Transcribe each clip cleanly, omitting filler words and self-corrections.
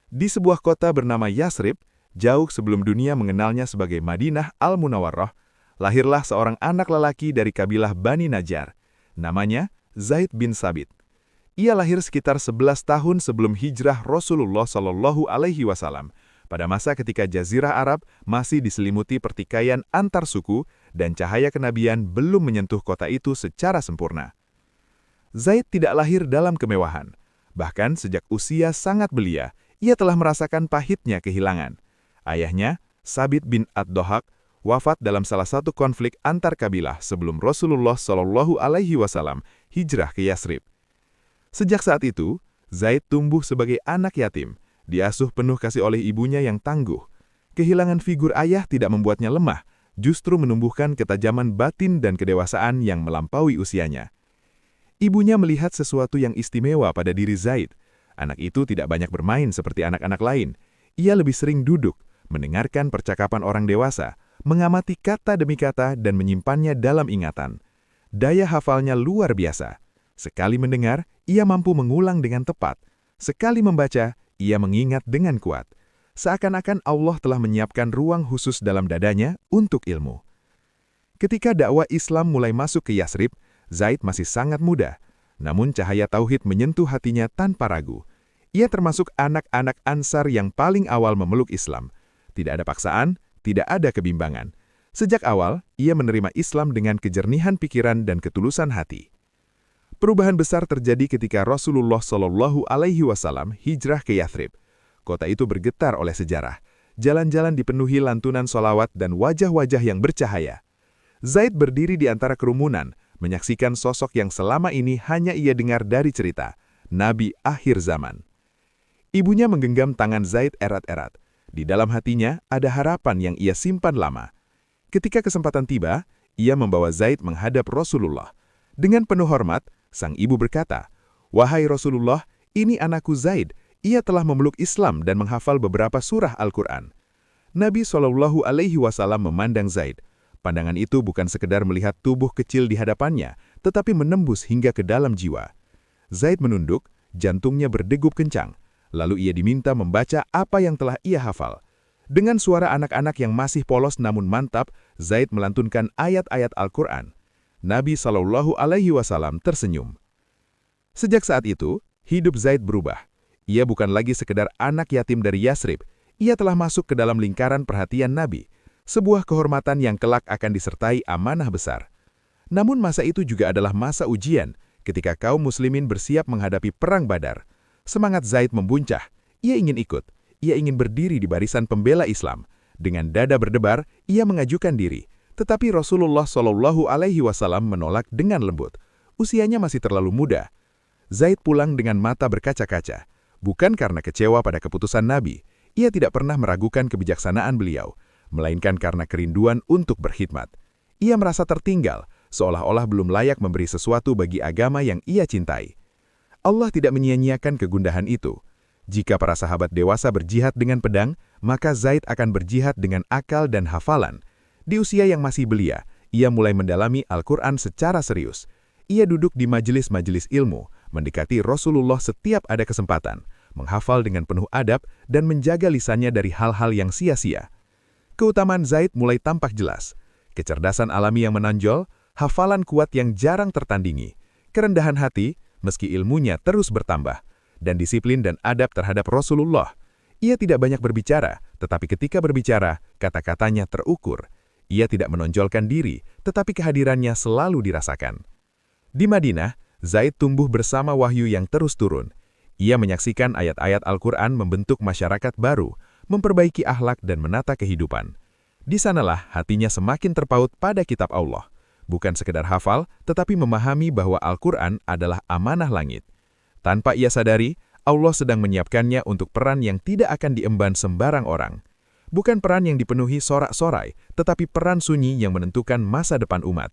Di sebuah kota bernama Yasrib, jauh sebelum dunia mengenalnya sebagai Madinah Al-Munawwarah, lahirlah seorang anak lelaki dari kabilah Bani Najjar. Namanya Zaid bin Sabit. Ia lahir sekitar 11 tahun sebelum hijrah Rasulullah Shallallahu Alaihi Wasallam, pada masa ketika Jazirah Arab masih diselimuti pertikaian antar suku dan cahaya kenabian belum menyentuh kota itu secara sempurna. Zaid tidak lahir dalam kemewahan. Bahkan sejak usia sangat belia, ia telah merasakan pahitnya kehilangan. Ayahnya, Sabit bin Ad-Dohak, wafat dalam salah satu konflik antar kabilah sebelum Rasulullah Shallallahu Alaihi Wasallam hijrah ke Yasrib. Sejak saat itu, Zaid tumbuh sebagai anak yatim, diasuh penuh kasih oleh ibunya yang tangguh. Kehilangan figur ayah tidak membuatnya lemah, justru menumbuhkan ketajaman batin dan kedewasaan yang melampaui usianya. Ibunya melihat sesuatu yang istimewa pada diri Zaid. Anak itu tidak banyak bermain seperti anak-anak lain. Ia lebih sering duduk, mendengarkan percakapan orang dewasa, mengamati kata demi kata dan menyimpannya dalam ingatan. Daya hafalnya luar biasa. Sekali mendengar, ia mampu mengulang dengan tepat. Sekali membaca, ia mengingat dengan kuat. Seakan-akan Allah telah menyiapkan ruang khusus dalam dadanya untuk ilmu. Ketika dakwah Islam mulai masuk ke Yasrib, Zaid masih sangat muda, namun cahaya tauhid menyentuh hatinya tanpa ragu. Ia termasuk anak-anak Ansar yang paling awal memeluk Islam. Tidak ada paksaan, tidak ada kebimbangan. Sejak awal, ia menerima Islam dengan kejernihan pikiran dan ketulusan hati. Perubahan besar terjadi ketika Rasulullah Shallallahu Alaihi Wasallam hijrah ke Yasrib. Kota itu bergetar oleh sejarah. Jalan-jalan dipenuhi lantunan sholawat dan wajah-wajah yang bercahaya. Zaid berdiri di antara kerumunan, menyaksikan sosok yang selama ini hanya ia dengar dari cerita, Nabi akhir zaman. Ibunya menggenggam tangan Zaid erat-erat. Di dalam hatinya ada harapan yang ia simpan lama. Ketika kesempatan tiba, ia membawa Zaid menghadap Rasulullah. Dengan penuh hormat, sang ibu berkata, "Wahai Rasulullah, ini anakku Zaid. Ia telah memeluk Islam dan menghafal beberapa surah Al-Quran." Nabi Shallallahu Alaihi Wasallam memandang Zaid. Pandangan itu bukan sekedar melihat tubuh kecil di hadapannya, tetapi menembus hingga ke dalam jiwa. Zaid menunduk, jantungnya berdegup kencang. Lalu ia diminta membaca apa yang telah ia hafal. Dengan suara anak-anak yang masih polos namun mantap, Zaid melantunkan ayat-ayat Al-Quran. Nabi Shallallahu Alaihi Wasallam tersenyum. Sejak saat itu, hidup Zaid berubah. Ia bukan lagi sekedar anak yatim dari Yasrib. Ia telah masuk ke dalam lingkaran perhatian Nabi. Sebuah kehormatan yang kelak akan disertai amanah besar. Namun masa itu juga adalah masa ujian, ketika kaum muslimin bersiap menghadapi perang Badar. Semangat Zaid membuncah, ia ingin ikut, ia ingin berdiri di barisan pembela Islam. Dengan dada berdebar, ia mengajukan diri, tetapi Rasulullah Shallallahu Alaihi Wasallam menolak dengan lembut. Usianya masih terlalu muda. Zaid pulang dengan mata berkaca-kaca, bukan karena kecewa pada keputusan Nabi. Ia tidak pernah meragukan kebijaksanaan beliau, melainkan karena kerinduan untuk berkhidmat. Ia merasa tertinggal, seolah-olah belum layak memberi sesuatu bagi agama yang ia cintai. Allah tidak menyia-nyiakan kegundahan itu. Jika para sahabat dewasa berjihad dengan pedang, maka Zaid akan berjihad dengan akal dan hafalan. Di usia yang masih belia, ia mulai mendalami Al-Quran secara serius. Ia duduk di majelis-majelis ilmu, mendekati Rasulullah setiap ada kesempatan, menghafal dengan penuh adab, dan menjaga lisannya dari hal-hal yang sia-sia. Keutamaan Zaid mulai tampak jelas. Kecerdasan alami yang menonjol, hafalan kuat yang jarang tertandingi, kerendahan hati, meski ilmunya terus bertambah, dan disiplin dan adab terhadap Rasulullah. Ia tidak banyak berbicara, tetapi ketika berbicara, kata-katanya terukur. Ia tidak menonjolkan diri, tetapi kehadirannya selalu dirasakan. Di Madinah, Zaid tumbuh bersama wahyu yang terus turun. Ia menyaksikan ayat-ayat Al-Quran membentuk masyarakat baru, memperbaiki akhlak dan menata kehidupan. Di sanalah hatinya semakin terpaut pada kitab Allah. Bukan sekedar hafal, tetapi memahami bahwa Al-Quran adalah amanah langit. Tanpa ia sadari, Allah sedang menyiapkannya untuk peran yang tidak akan diemban sembarang orang. Bukan peran yang dipenuhi sorak-sorai, tetapi peran sunyi yang menentukan masa depan umat.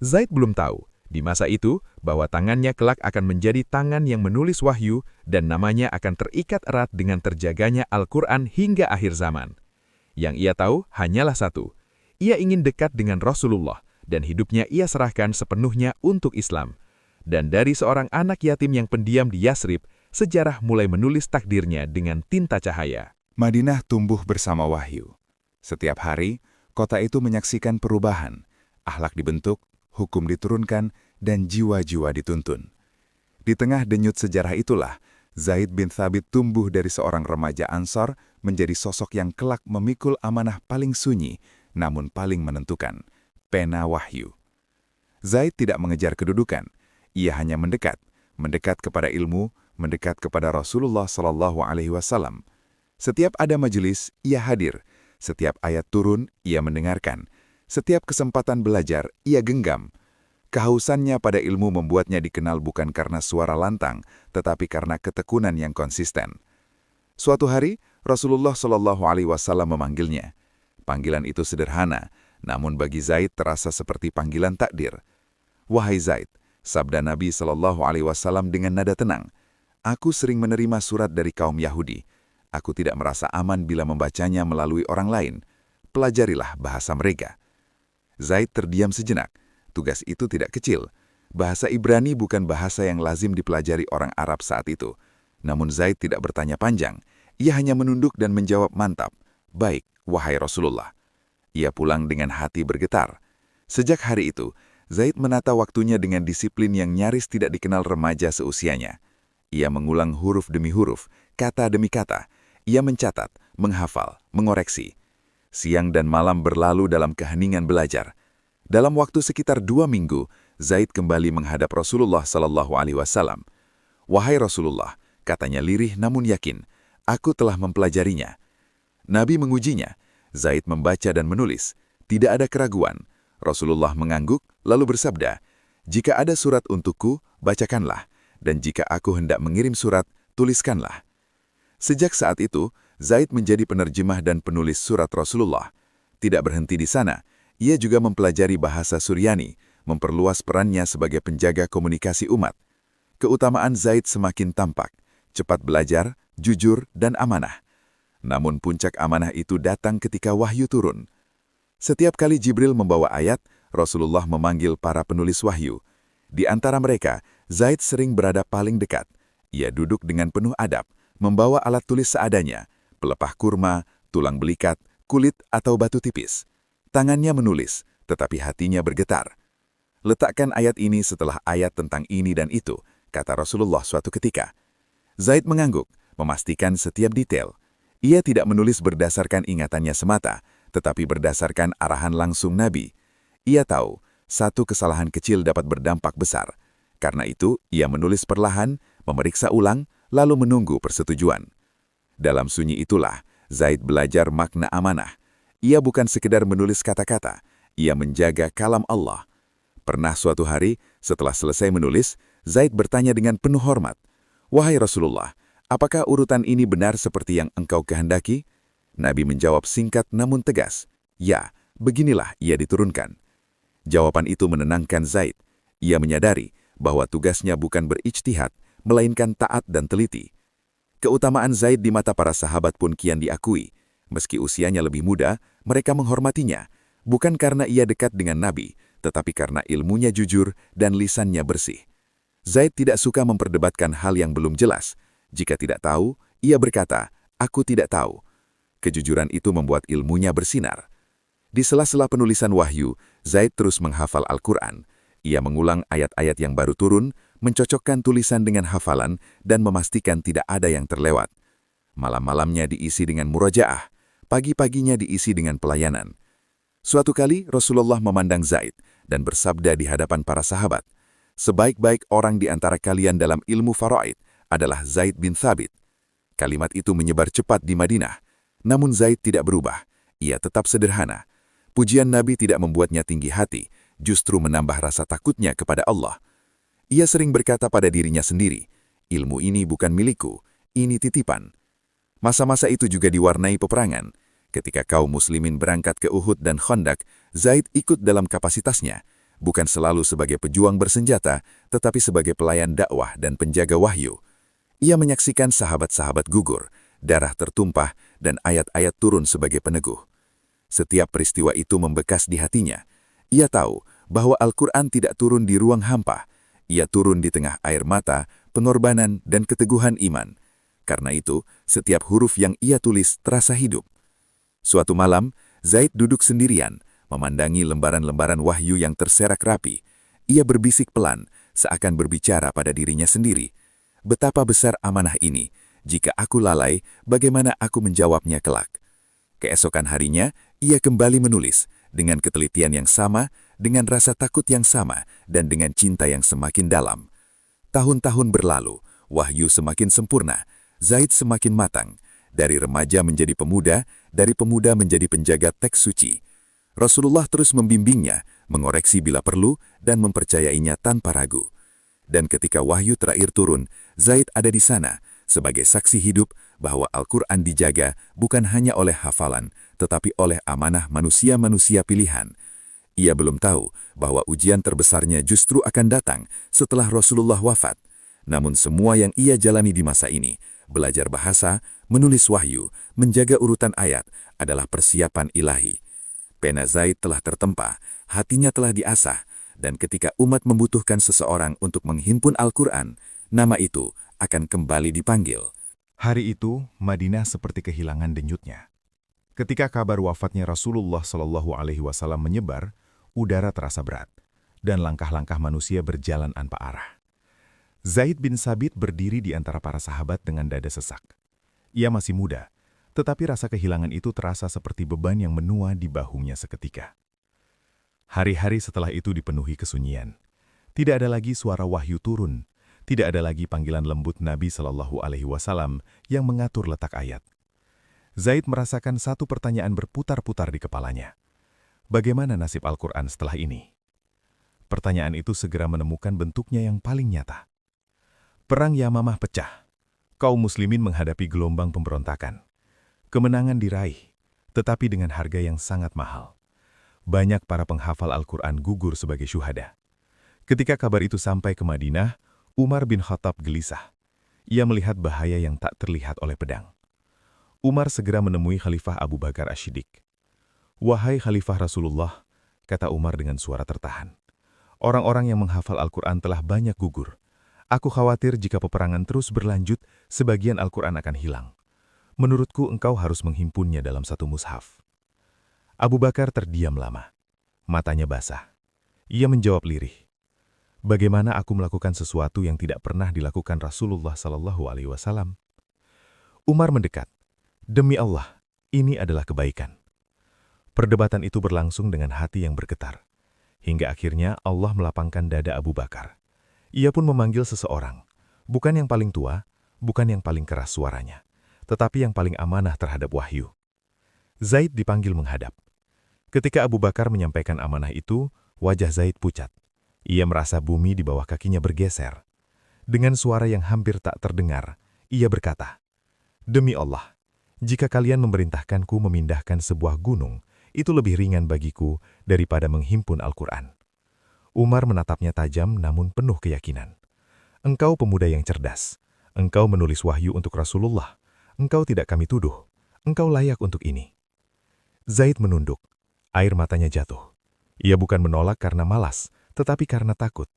Zaid belum tahu, di masa itu, bahwa tangannya kelak akan menjadi tangan yang menulis wahyu dan namanya akan terikat erat dengan terjaganya Al-Quran hingga akhir zaman. Yang ia tahu hanyalah satu. Ia ingin dekat dengan Rasulullah dan hidupnya ia serahkan sepenuhnya untuk Islam. Dan dari seorang anak yatim yang pendiam di Yasrib, sejarah mulai menulis takdirnya dengan tinta cahaya. Madinah tumbuh bersama wahyu. Setiap hari, kota itu menyaksikan perubahan, akhlak dibentuk, hukum diturunkan, dan jiwa-jiwa dituntun. Di tengah denyut sejarah itulah, Zaid bin Thabit tumbuh dari seorang remaja Ansor menjadi sosok yang kelak memikul amanah paling sunyi, namun paling menentukan, pena wahyu. Zaid tidak mengejar kedudukan, ia hanya mendekat kepada ilmu, mendekat kepada Rasulullah SAW. Setiap ada majelis, ia hadir. Setiap ayat turun, ia mendengarkan. Setiap kesempatan belajar, ia genggam. Kehausannya pada ilmu membuatnya dikenal bukan karena suara lantang, tetapi karena ketekunan yang konsisten. Suatu hari, Rasulullah SAW memanggilnya. Panggilan itu sederhana, namun bagi Zaid terasa seperti panggilan takdir. "Wahai Zaid," sabda Nabi SAW dengan nada tenang, "aku sering menerima surat dari kaum Yahudi. Aku tidak merasa aman bila membacanya melalui orang lain. Pelajarilah bahasa mereka." Zaid terdiam sejenak. Tugas itu tidak kecil. Bahasa Ibrani bukan bahasa yang lazim dipelajari orang Arab saat itu. Namun Zaid tidak bertanya panjang. Ia hanya menunduk dan menjawab mantap. "Baik, wahai Rasulullah." Ia pulang dengan hati bergetar. Sejak hari itu, Zaid menata waktunya dengan disiplin yang nyaris tidak dikenal remaja seusianya. Ia mengulang huruf demi huruf, kata demi kata. Ia mencatat, menghafal, mengoreksi. Siang dan malam berlalu dalam keheningan belajar. Dalam waktu sekitar 2 minggu, Zaid kembali menghadap Rasulullah SAW. "Wahai Rasulullah," katanya lirih namun yakin, "aku telah mempelajarinya." Nabi mengujinya. Zaid membaca dan menulis. Tidak ada keraguan. Rasulullah mengangguk, lalu bersabda, "Jika ada surat untukku, bacakanlah. Dan jika aku hendak mengirim surat, tuliskanlah." Sejak saat itu, Zaid menjadi penerjemah dan penulis surat Rasulullah. Tidak berhenti di sana, ia juga mempelajari bahasa Suryani, memperluas perannya sebagai penjaga komunikasi umat. Keutamaan Zaid semakin tampak, cepat belajar, jujur, dan amanah. Namun puncak amanah itu datang ketika wahyu turun. Setiap kali Jibril membawa ayat, Rasulullah memanggil para penulis wahyu. Di antara mereka, Zaid sering berada paling dekat. Ia duduk dengan penuh adab, membawa alat tulis seadanya, pelepah kurma, tulang belikat, kulit atau batu tipis. Tangannya menulis, tetapi hatinya bergetar. "Letakkan ayat ini setelah ayat tentang ini dan itu," kata Rasulullah suatu ketika. Zaid mengangguk, memastikan setiap detail. Ia tidak menulis berdasarkan ingatannya semata, tetapi berdasarkan arahan langsung Nabi. Ia tahu, satu kesalahan kecil dapat berdampak besar. Karena itu, ia menulis perlahan, memeriksa ulang, lalu menunggu persetujuan. Dalam sunyi itulah, Zaid belajar makna amanah. Ia bukan sekedar menulis kata-kata, ia menjaga kalam Allah. Pernah suatu hari, setelah selesai menulis, Zaid bertanya dengan penuh hormat, "Wahai Rasulullah, apakah urutan ini benar seperti yang engkau kehendaki?" Nabi menjawab singkat namun tegas, "Ya, beginilah ia diturunkan." Jawaban itu menenangkan Zaid. Ia menyadari bahwa tugasnya bukan berijtihad, melainkan taat dan teliti. Keutamaan Zaid di mata para sahabat pun kian diakui. Meski usianya lebih muda, mereka menghormatinya, bukan karena ia dekat dengan Nabi, tetapi karena ilmunya jujur dan lisannya bersih. Zaid tidak suka memperdebatkan hal yang belum jelas. Jika tidak tahu, ia berkata, "Aku tidak tahu." Kejujuran itu membuat ilmunya bersinar. Di sela-sela penulisan wahyu, Zaid terus menghafal Al-Quran. Ia mengulang ayat-ayat yang baru turun, mencocokkan tulisan dengan hafalan, dan memastikan tidak ada yang terlewat. Malam-malamnya diisi dengan murajaah, pagi-paginya diisi dengan pelayanan. Suatu kali Rasulullah memandang Zaid dan bersabda di hadapan para sahabat, "Sebaik-baik orang di antara kalian dalam ilmu faraid adalah Zaid bin Thabit." Kalimat itu menyebar cepat di Madinah. Namun Zaid tidak berubah. Ia tetap sederhana. Pujian Nabi tidak membuatnya tinggi hati, justru menambah rasa takutnya kepada Allah. Ia sering berkata pada dirinya sendiri, "Ilmu ini bukan milikku, ini titipan." Masa-masa itu juga diwarnai peperangan. Ketika kaum muslimin berangkat ke Uhud dan Khandaq, Zaid ikut dalam kapasitasnya, bukan selalu sebagai pejuang bersenjata, tetapi sebagai pelayan dakwah dan penjaga wahyu. Ia menyaksikan sahabat-sahabat gugur, darah tertumpah, dan ayat-ayat turun sebagai peneguh. Setiap peristiwa itu membekas di hatinya. Ia tahu bahwa Al-Quran tidak turun di ruang hampa. Ia turun di tengah air mata, pengorbanan, dan keteguhan iman. Karena itu, setiap huruf yang ia tulis terasa hidup. Suatu malam, Zaid duduk sendirian, memandangi lembaran-lembaran wahyu yang terserak rapi. Ia berbisik pelan, seakan berbicara pada dirinya sendiri. Betapa besar amanah ini. Jika aku lalai, bagaimana aku menjawabnya kelak? Keesokan harinya, ia kembali menulis, dengan ketelitian yang sama, dengan rasa takut yang sama, dan dengan cinta yang semakin dalam. Tahun-tahun berlalu, wahyu semakin sempurna, Zaid semakin matang, dari remaja menjadi pemuda, dari pemuda menjadi penjaga teks suci. Rasulullah terus membimbingnya, mengoreksi bila perlu, dan mempercayainya tanpa ragu. Dan ketika wahyu terakhir turun, Zaid ada di sana, sebagai saksi hidup bahwa Al-Quran dijaga bukan hanya oleh hafalan, tetapi oleh amanah manusia-manusia pilihan. Ia belum tahu bahwa ujian terbesarnya justru akan datang setelah Rasulullah wafat. Namun semua yang ia jalani di masa ini, belajar bahasa, menulis wahyu, menjaga urutan ayat, adalah persiapan ilahi. Pena Zaid telah tertempa, hatinya telah diasah, dan ketika umat membutuhkan seseorang untuk menghimpun Al-Quran, nama itu akan kembali dipanggil. Hari itu, Madinah seperti kehilangan denyutnya. Ketika kabar wafatnya Rasulullah SAW menyebar, udara terasa berat, dan langkah-langkah manusia berjalan tanpa arah. Zaid bin Sabit berdiri di antara para sahabat dengan dada sesak. Ia masih muda, tetapi rasa kehilangan itu terasa seperti beban yang menua di bahunya seketika. Hari-hari setelah itu dipenuhi kesunyian. Tidak ada lagi suara wahyu turun, tidak ada lagi panggilan lembut Nabi SAW yang mengatur letak ayat. Zaid merasakan satu pertanyaan berputar-putar di kepalanya. Bagaimana nasib Al-Quran setelah ini? Pertanyaan itu segera menemukan bentuknya yang paling nyata. Perang Yamamah pecah. Kaum muslimin menghadapi gelombang pemberontakan. Kemenangan diraih, tetapi dengan harga yang sangat mahal. Banyak para penghafal Al-Quran gugur sebagai syuhada. Ketika kabar itu sampai ke Madinah, Umar bin Khattab gelisah. Ia melihat bahaya yang tak terlihat oleh pedang. Umar segera menemui Khalifah Abu Bakar Asy-Siddiq. "Wahai Khalifah Rasulullah," kata Umar dengan suara tertahan. "Orang-orang yang menghafal Al-Quran telah banyak gugur. Aku khawatir jika peperangan terus berlanjut, sebagian Al-Quran akan hilang. Menurutku engkau harus menghimpunnya dalam satu mushaf." Abu Bakar terdiam lama. Matanya basah. Ia menjawab lirih. "Bagaimana aku melakukan sesuatu yang tidak pernah dilakukan Rasulullah SAW?" Umar mendekat. "Demi Allah, ini adalah kebaikan." Perdebatan itu berlangsung dengan hati yang bergetar. Hingga akhirnya Allah melapangkan dada Abu Bakar. Ia pun memanggil seseorang, bukan yang paling tua, bukan yang paling keras suaranya, tetapi yang paling amanah terhadap wahyu. Zaid dipanggil menghadap. Ketika Abu Bakar menyampaikan amanah itu, wajah Zaid pucat. Ia merasa bumi di bawah kakinya bergeser. Dengan suara yang hampir tak terdengar, ia berkata, "Demi Allah, jika kalian memerintahkanku memindahkan sebuah gunung, itu lebih ringan bagiku daripada menghimpun Al-Quran." Umar menatapnya tajam namun penuh keyakinan. "Engkau pemuda yang cerdas. Engkau menulis wahyu untuk Rasulullah. Engkau tidak kami tuduh. Engkau layak untuk ini." Zaid menunduk. Air matanya jatuh. Ia bukan menolak karena malas, tetapi karena takut.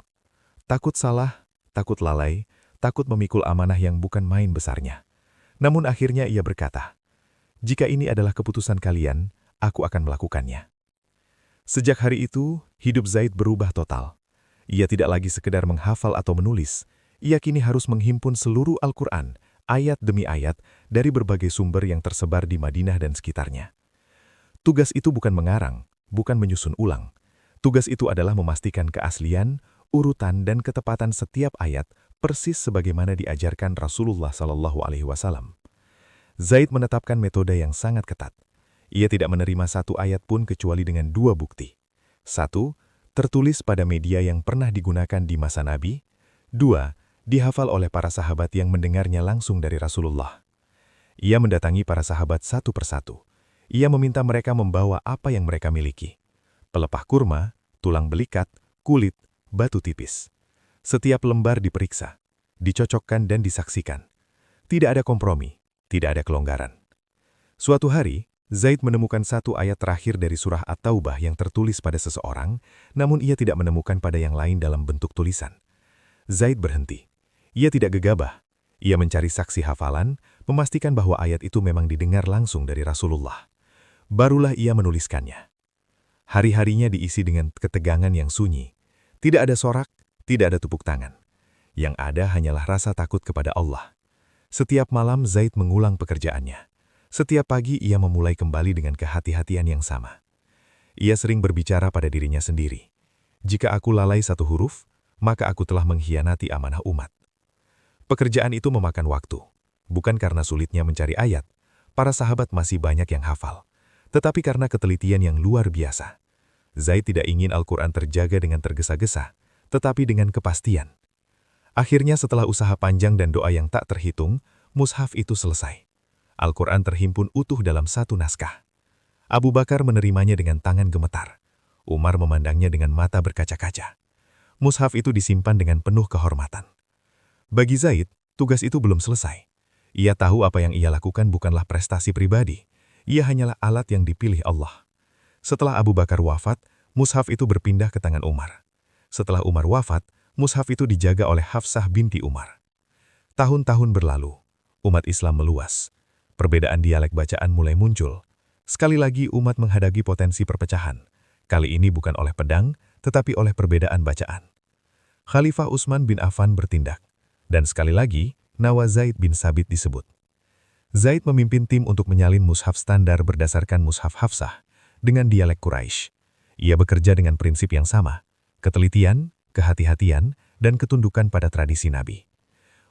Takut salah, takut lalai, takut memikul amanah yang bukan main besarnya. Namun akhirnya ia berkata, "Jika ini adalah keputusan kalian, aku akan melakukannya." Sejak hari itu, hidup Zaid berubah total. Ia tidak lagi sekedar menghafal atau menulis. Ia kini harus menghimpun seluruh Al-Quran, ayat demi ayat, dari berbagai sumber yang tersebar di Madinah dan sekitarnya. Tugas itu bukan mengarang, bukan menyusun ulang. Tugas itu adalah memastikan keaslian, urutan, dan ketepatan setiap ayat persis sebagaimana diajarkan Rasulullah SAW. Zaid menetapkan metode yang sangat ketat. Ia tidak menerima satu ayat pun kecuali dengan dua bukti. 1. Tertulis pada media yang pernah digunakan di masa Nabi. 2. Dihafal oleh para sahabat yang mendengarnya langsung dari Rasulullah. Ia mendatangi para sahabat satu persatu. Ia meminta mereka membawa apa yang mereka miliki. Pelepah kurma, tulang belikat, kulit, batu tipis. Setiap lembar diperiksa, dicocokkan dan disaksikan. Tidak ada kompromi, tidak ada kelonggaran. Suatu hari, Zaid menemukan satu ayat terakhir dari surah At-Taubah yang tertulis pada seseorang, namun ia tidak menemukan pada yang lain dalam bentuk tulisan. Zaid berhenti. Ia tidak gegabah. Ia mencari saksi hafalan, memastikan bahwa ayat itu memang didengar langsung dari Rasulullah. Barulah ia menuliskannya. Hari-harinya diisi dengan ketegangan yang sunyi. Tidak ada sorak, tidak ada tepuk tangan. Yang ada hanyalah rasa takut kepada Allah. Setiap malam Zaid mengulang pekerjaannya. Setiap pagi ia memulai kembali dengan kehati-hatian yang sama. Ia sering berbicara pada dirinya sendiri. Jika aku lalai satu huruf, maka aku telah mengkhianati amanah umat. Pekerjaan itu memakan waktu. Bukan karena sulitnya mencari ayat, para sahabat masih banyak yang hafal. Tetapi karena ketelitian yang luar biasa. Zaid tidak ingin Al-Quran terjaga dengan tergesa-gesa, tetapi dengan kepastian. Akhirnya setelah usaha panjang dan doa yang tak terhitung, mushaf itu selesai. Al-Quran terhimpun utuh dalam satu naskah. Abu Bakar menerimanya dengan tangan gemetar. Umar memandangnya dengan mata berkaca-kaca. Mushaf itu disimpan dengan penuh kehormatan. Bagi Zaid, tugas itu belum selesai. Ia tahu apa yang ia lakukan bukanlah prestasi pribadi. Ia hanyalah alat yang dipilih Allah. Setelah Abu Bakar wafat, mushaf itu berpindah ke tangan Umar. Setelah Umar wafat, mushaf itu dijaga oleh Hafsah binti Umar. Tahun-tahun berlalu, umat Islam meluas. Perbedaan dialek bacaan mulai muncul. Sekali lagi umat menghadapi potensi perpecahan. Kali ini bukan oleh pedang, tetapi oleh perbedaan bacaan. Khalifah Utsman bin Affan bertindak. Dan sekali lagi, nama Zaid bin Sabit disebut. Zaid memimpin tim untuk menyalin mushaf standar berdasarkan mushaf Hafsah dengan dialek Quraisy. Ia bekerja dengan prinsip yang sama, ketelitian, kehati-hatian, dan ketundukan pada tradisi Nabi.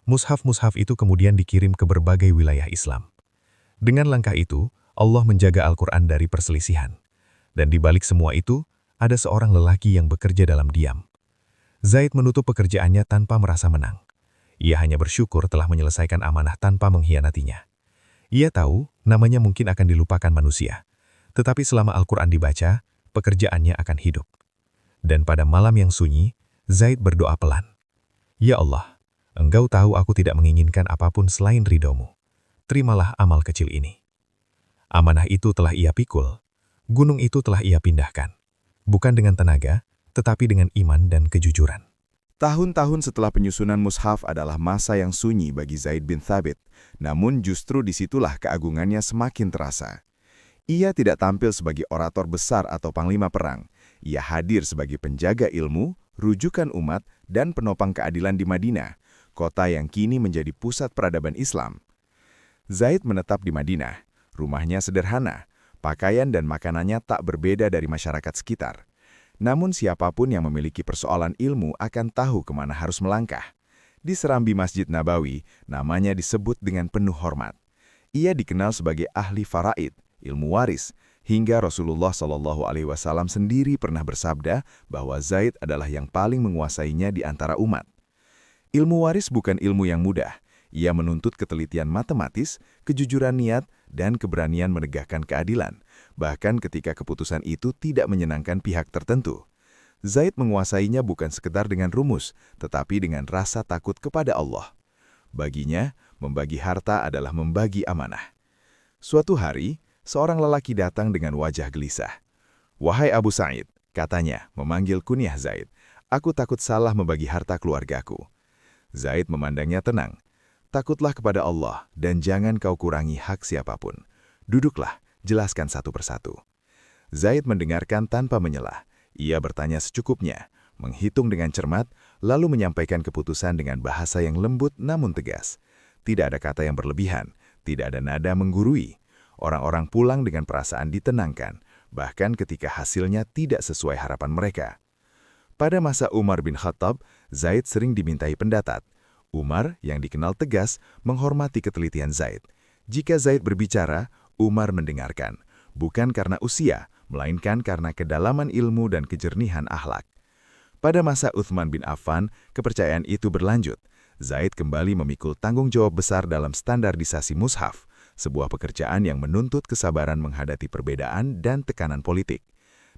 Mushaf-mushaf itu kemudian dikirim ke berbagai wilayah Islam. Dengan langkah itu, Allah menjaga Al-Quran dari perselisihan. Dan di balik semua itu, ada seorang lelaki yang bekerja dalam diam. Zaid menutup pekerjaannya tanpa merasa menang. Ia hanya bersyukur telah menyelesaikan amanah tanpa mengkhianatinya. Ia tahu namanya mungkin akan dilupakan manusia. Tetapi selama Al-Quran dibaca, pekerjaannya akan hidup. Dan pada malam yang sunyi, Zaid berdoa pelan. Ya Allah, Engkau tahu aku tidak menginginkan apapun selain ridhomu. Terimalah amal kecil ini. Amanah itu telah ia pikul. Gunung itu telah ia pindahkan. Bukan dengan tenaga, tetapi dengan iman dan kejujuran. Tahun-tahun setelah penyusunan mushaf adalah masa yang sunyi bagi Zaid bin Thabit, namun justru disitulah keagungannya semakin terasa. Ia tidak tampil sebagai orator besar atau panglima perang. Ia hadir sebagai penjaga ilmu, rujukan umat, dan penopang keadilan di Madinah, kota yang kini menjadi pusat peradaban Islam. Zaid menetap di Madinah. Rumahnya sederhana, pakaian dan makanannya tak berbeda dari masyarakat sekitar. Namun siapapun yang memiliki persoalan ilmu akan tahu kemana harus melangkah. Di serambi Masjid Nabawi, namanya disebut dengan penuh hormat. Ia dikenal sebagai ahli faraid, ilmu waris, hingga Rasulullah SAW sendiri pernah bersabda bahwa Zaid adalah yang paling menguasainya di antara umat. Ilmu waris bukan ilmu yang mudah. Ia menuntut ketelitian matematis, kejujuran niat, dan keberanian menegakkan keadilan, bahkan ketika keputusan itu tidak menyenangkan pihak tertentu. Zaid menguasainya bukan sekedar dengan rumus, tetapi dengan rasa takut kepada Allah. Baginya, membagi harta adalah membagi amanah. Suatu hari, seorang lelaki datang dengan wajah gelisah. "Wahai Abu Sa'id," katanya, memanggil kunyah Zaid, "aku takut salah membagi harta keluargaku." Zaid memandangnya tenang. "Takutlah kepada Allah dan jangan kau kurangi hak siapapun. Duduklah, jelaskan satu persatu." Zaid mendengarkan tanpa menyelah. Ia bertanya secukupnya, menghitung dengan cermat, lalu menyampaikan keputusan dengan bahasa yang lembut namun tegas. Tidak ada kata yang berlebihan, tidak ada nada menggurui. Orang-orang pulang dengan perasaan ditenangkan, bahkan ketika hasilnya tidak sesuai harapan mereka. Pada masa Umar bin Khattab, Zaid sering dimintai pendatat. Umar, yang dikenal tegas, menghormati ketelitian Zaid. Jika Zaid berbicara, Umar mendengarkan, bukan karena usia, melainkan karena kedalaman ilmu dan kejernihan akhlak. Pada masa Utsman bin Affan, kepercayaan itu berlanjut. Zaid kembali memikul tanggung jawab besar dalam standarisasi mushaf, sebuah pekerjaan yang menuntut kesabaran menghadapi perbedaan dan tekanan politik.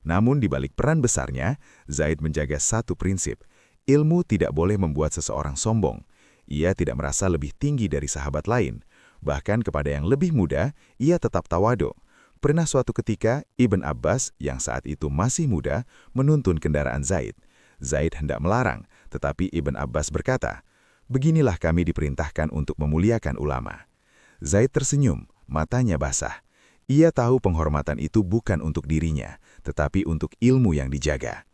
Namun di balik peran besarnya, Zaid menjaga satu prinsip, ilmu tidak boleh membuat seseorang sombong. Ia tidak merasa lebih tinggi dari sahabat lain. Bahkan kepada yang lebih muda, ia tetap tawadu. Pernah suatu ketika, Ibn Abbas, yang saat itu masih muda, menuntun kendaraan Zaid. Zaid hendak melarang, tetapi Ibn Abbas berkata, beginilah kami diperintahkan untuk memuliakan ulama. Zaid tersenyum, matanya basah. Ia tahu penghormatan itu bukan untuk dirinya, tetapi untuk ilmu yang dijaga.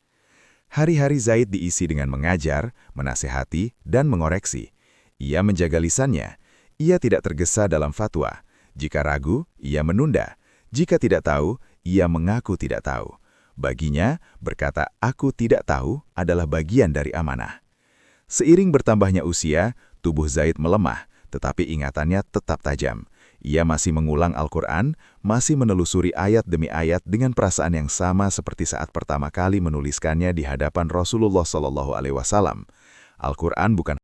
Hari-hari Zaid diisi dengan mengajar, menasehati, dan mengoreksi. Ia menjaga lisannya. Ia tidak tergesa dalam fatwa. Jika ragu, ia menunda. Jika tidak tahu, ia mengaku tidak tahu. Baginya, berkata "aku tidak tahu" adalah bagian dari amanah. Seiring bertambahnya usia, tubuh Zaid melemah, tetapi ingatannya tetap tajam. Ia masih mengulang Al-Quran, masih menelusuri ayat demi ayat dengan perasaan yang sama seperti saat pertama kali menuliskannya di hadapan Rasulullah SAW. Al-Quran bukan